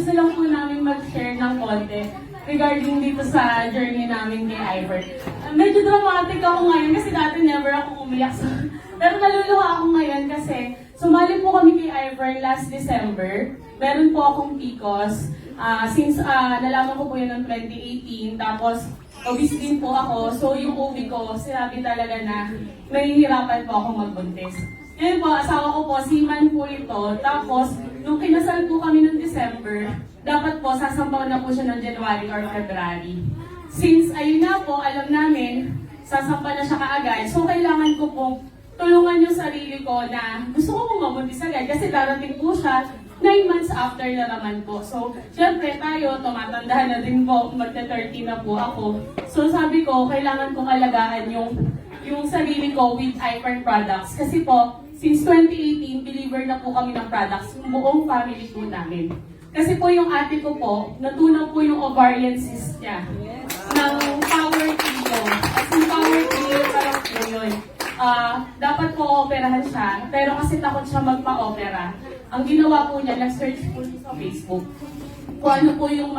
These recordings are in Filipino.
gusto lang po namin mag-share ng konti regarding dito sa journey namin kay Ivor. Medyo dramatic ako ngayon kasi dati never ako umiyak. Pero naluluha ako ngayon kasi sumali po kami kay Ivor last December. Meron po akong PCOS. Since nalaman ko po yun ng 2018, tapos obese din po ako. So yung OB ko, sinabi talaga na nahihirapan po akong magbuntis. Ngayon po, asawa ko po, seaman po ito. Tapos, nung kinasal po kami noong December, dapat po, sasampaw na po siya ng January or February. Since, ayun na po, alam namin, sasampa na siya kaagad. So, kailangan ko pong tulungan yung sarili ko na gusto ko pong mabuntis agad. Kasi darating po siya 9 months after na naman po. So, syempre tayo, tumatanda na din po, magta-30 na po ako. So, sabi ko, kailangan kong alagaan yung sarili ko with Ivor products. Kasi po, since 2018, believer na po kami ng products, yung buong family po namin. Kasi po yung ate ko po, natunaw po yung ovarian cyst niya ng Power Trio. As in Power Trio, parang po yun. Dapat po operahan siya, pero kasi takot siya magpa-opera. Ang ginawa po niya, nag-search po sa Facebook kung ano po yung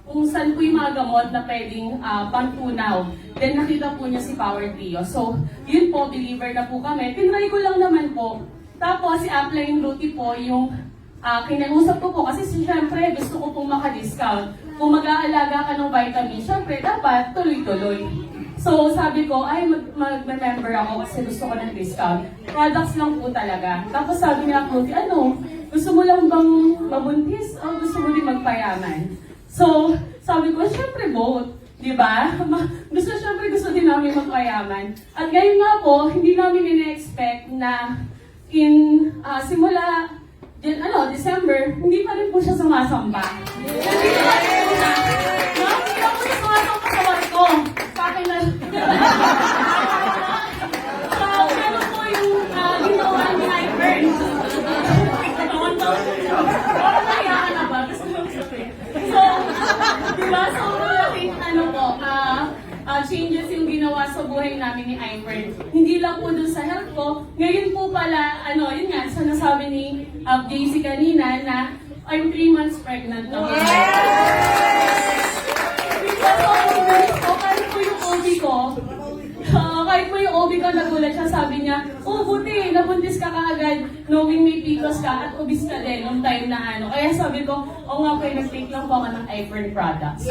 kung saan po yung mga gamot na pwedeng pangtunaw. Then nakita po niya si Power Trio. So, yun po, believer na po kami. Tinry ko lang naman po. Tapos, si Upline Ruti po, yung kinausap ko po. Kasi siyempre, gusto ko pong maka-discount. Kung mag-aalaga ka ng vitamin, siyempre, dapat tuloy-tuloy. So, sabi ko, ay, mag-member ako kasi gusto ko ng discount. Products lang po talaga. Tapos sabi niya, Ruti, gusto mo lang bang mabuntis o gusto mo din magpayaman? So, sabi ko, syempre both, di ba? Gusto din namin magpayaman. At ngayon nga po, hindi namin ina-expect na simula December, hindi pa rin po siya sumasamba. Hindi pa rin po siya. Hindi ako siya sumasamba sa work ko. Sa akin na. So, meron po yung ginawa ni Ivor. Parang nahiyaan na ba? Gusto mo sabihin. So, diba, sobrang laking changes yung ginawa sa buhay namin ni Ivor. Hindi lang po dun sa health ko. Ngayon po pala, yun nga, sa nasabi ni JC kanina na I'm 3 months pregnant na. Yes! Because kahit po yung OB ko, nagulat siya, sabi niya, buti, nabuntis ka kaagad, knowing may PCOS ka at obese ka din nung time na Kaya sabi ko, nga po, nag-take lang po ako ng Ivor products.